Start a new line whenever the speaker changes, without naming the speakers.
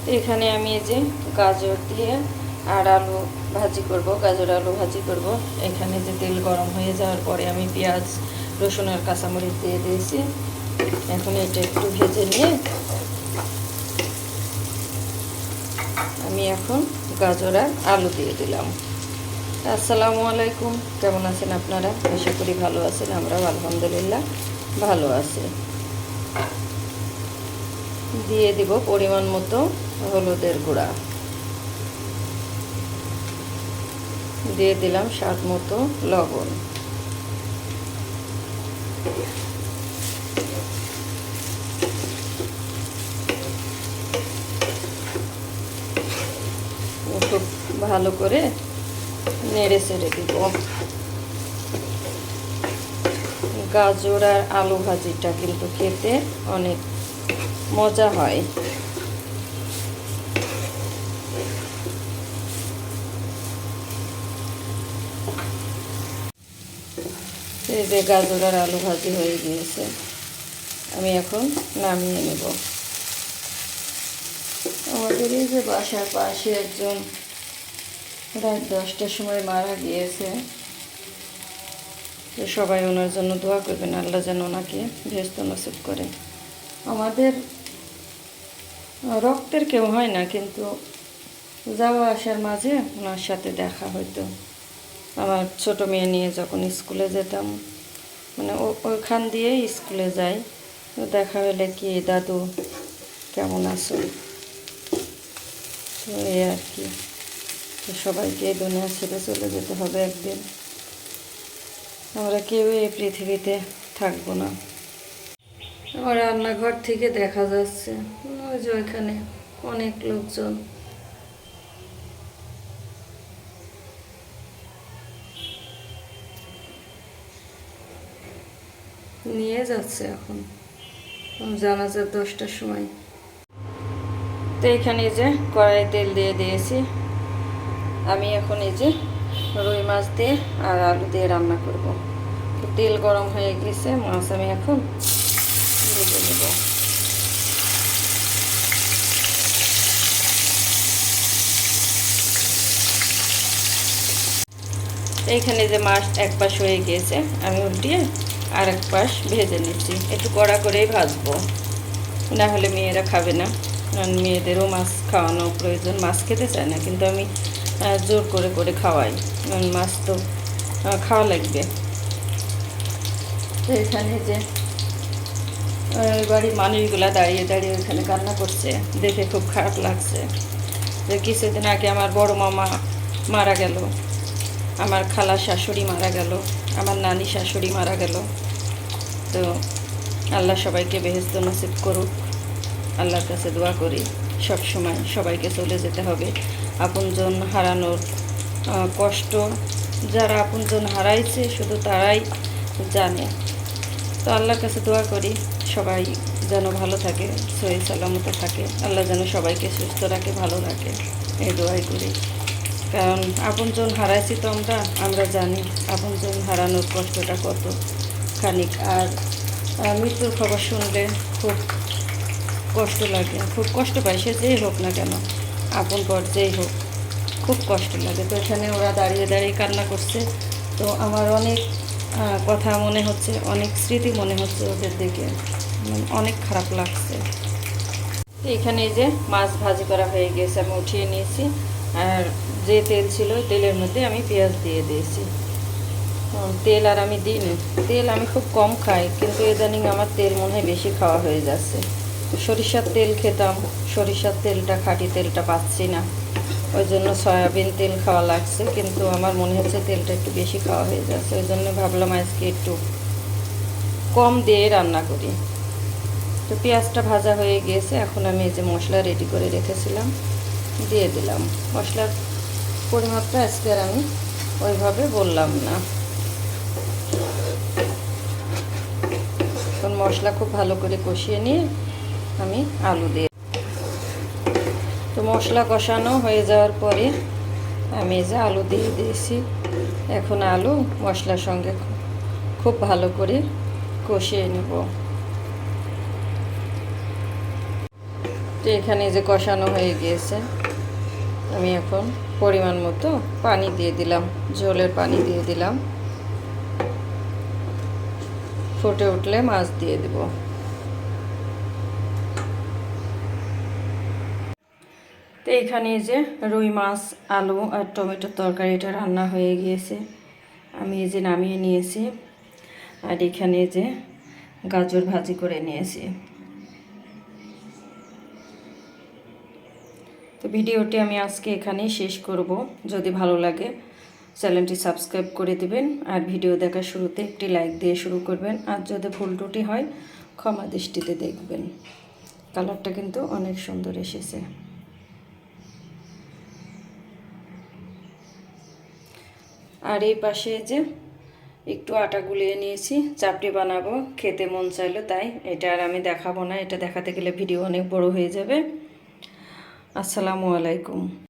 তো এখানে আমি এই যে গাজর দিয়ে আর আলু ভাজি করব, গাজর আলু ভাজি করব। এখানে যে তেল গরম হয়ে যাওয়ার পরে আমি পেঁয়াজ রসুন আর কাঁচামরিচ দিয়ে দিয়েছি। এখন এটা একটু ভেজে নিয়ে আমি এখন গাজর আর আলু দিয়ে দিলাম। আসসালামু আলাইকুম, কেমন আছেন আপনারা? আশা করি ভালো আছেন। আমরাও আলহামদুলিল্লাহ ভালো আছি। দিয়ে দিব পরিমাণ মতো হলুদের গুঁড়া, দিয়ে দিলাম স্বাদ মতো লবণ, খুব ভালো করে নেড়ে চেড়ে দিব। গাজর আর আলু ভাজিটা কিন্তু খেতে অনেক মজা হয়। এই যে গাজর আর আলু ভাজি হয়ে গিয়েছে, আমি এখন নামিয়ে নেব। আমাদের এই যে বাসার পাশে একজন রাত 10টার সময় মারা গিয়েছে, তো সবাই ওনার জন্য দোয়া করবেন, আল্লাহ যেন ওনাকে বেহেশত নসিব করে। আমাদের রক্তের কেউ হয় না, কিন্তু যাওয়া আসার মাঝে ওনার সাথে দেখা হইতো। আমার ছোট মেয়ে নিয়ে যখন স্কুলে যেতাম, মানে ওইখান দিয়েই স্কুলে যাই, তো দেখা হলে কি দাদু কেমন আছো, তো এই আর কি। তো সবাইকে এই দুনিয়া ছেড়ে চলে যেতে হবে একদিন, আমরা কেউ এই পৃথিবীতে থাকবো না। আমার রান্নাঘর থেকে দেখা যাচ্ছে ওই যে ওইখানে অনেক লোকজন নিয়ে যাচ্ছে এখন জানাজার 10টার সময়। তো এখানে যে কড়াই তেল দিয়ে দিয়েছি, আমি এখন এই যে রুই মাছ দিয়ে আর আলু দিয়ে রান্না করব। তো তেল গরম হয়ে গেছে, মাছ আমি এখন ভেজে নেব। এইখানে যে মাছ এক পাশ হয়ে গিয়েছে, আমি উল্টিয়ে আর এক পাশ ভেজে নিচ্ছি। একটু কড়া করেই ভাজবো, না হলে মেয়েরা খাবে না। কারণ মেয়েদেরও মাছ খাওয়ানো প্রয়োজন, মাছ খেতে চায় না, কিন্তু আমি জোর করে করে খাওয়াই, কারণ মাছ তো খাওয়া লাগবে। তো এখানে যে বাড়ির মানুষগুলা দাঁড়িয়ে দাঁড়িয়ে ওইখানে কান্না করছে, দেখে খুব খারাপ লাগছে। যে কিছুদিন আগে আমার বড় মামা মারা গেল, আমার খালা শাশুড়ি মারা গেল, আমার নানি শাশুড়ি মারা গেল। তো আল্লাহ সবাইকে বেহেশত নসিব করুক, আল্লাহর কাছে দোয়া করি সব সময়। সবাইকে চলে যেতে হবে, আপনজন হারানোর কষ্ট যারা আপনজন হারাইছে শুধু তারাই জানে। তো আল্লাহর কাছে দোয়া করি সবাই যেন ভালো থাকে, সহি সালামত থাকে, আল্লাহ যেন সবাইকে সুস্থ রাখে, ভালো রাখে, এই দোয়াই করি। কারণ আপনজন হারাইছি তো আমরা জানি আপনজন হারানোর কষ্টটা কত খানিক। আর মৃত্যুর খবর শুনলে খুব কষ্ট লাগে, খুব কষ্ট পাই, সে যেই হোক না কেন, আপন পর যেই হোক, খুব কষ্ট লাগে। তো এখানে ওরা দাঁড়িয়ে দাঁড়িয়ে কান্না করছে, তো আমার অনেক কথা মনে হচ্ছে, অনেক স্মৃতি মনে হচ্ছে ওদের দিকে, অনেক খারাপ লাগছে। তো এখানে এই যে মাছ ভাজি করা হয়ে গেছে, আমি উঠিয়ে নিয়েছি। আর যে তেল ছিল তেলের মধ্যে আমি পেঁয়াজ দিয়ে দিয়েছি। তেল আর আমি দিইনি, তেল আমি খুব কম খাই, কিন্তু ইদানিং আমার তেল মনে হয় বেশি খাওয়া হয়ে যাচ্ছে। সরিষার তেল খেতাম, সরিষার তেলটা খাঁটি তেলটা পাচ্ছি না, ওই জন্য সয়াবিন তেল খাওয়া লাগছে, কিন্তু আমার মনে হচ্ছে তেলটা একটু বেশি খাওয়া হয়ে যাচ্ছে, ওই জন্য ভাবলাম আজকে একটু কম দিয়ে রান্না করি। তো পেঁয়াজটা ভাজা হয়ে গিয়েছে, এখন আমি এই যে মশলা রেডি করে রেখেছিলাম দিয়ে দিলাম। মশলার পরিমাপটা আজকে আর আমি ওইভাবে বললাম না। এখন মশলা খুব ভালো করে কষিয়ে নিয়ে আমি আলু দিয়ে, তো মশলা কষানো হয়ে যাওয়ার পরে আমি এই যে আলু দিয়ে দিয়েছি। এখন আলু মশলার সঙ্গে খুব ভালো করে কষিয়ে নেব। তো এখানে যে কষানো হয়ে গিয়েছে, আমি এখন পরিমাণ মতো পানি দিয়ে দিলাম, ঝোলের পানি দিয়ে দিলাম। ফুটে উঠলে মাছ দিয়ে দেব। তো এখানে যে রুই মাছ, আলু আর টমেটোর তরকারিটা রান্না হয়ে গিয়েছে, আমি এই যে নামিয়ে নিয়েছি। আর এখানে যে গাজর ভাজি করে নিয়েছি। তো ভিডিওটি আমি আজকে এখানেই শেষ করব। যদি ভালো লাগে চ্যানেলটি সাবস্ক্রাইব করে দিবেন, আর ভিডিও দেখার শুরুতে একটি লাইক দিয়ে শুরু করবেন। আর যদি ভুল ত্রুটি হয় ক্ষমা দৃষ্টিতে দেখবেন। কালারটা কিন্তু অনেক সুন্দর এসেছে। আর এই পাশে যে একটু আটা গুলিয়ে নিয়েছি, চাপড়ি বানাবো, খেতে মন চাইলো তাই। এটা আর আমি দেখাবো না, এটা দেখাতে গেলে ভিডিও অনেক বড় হয়ে যাবে। আসসালামু আলাইকুম।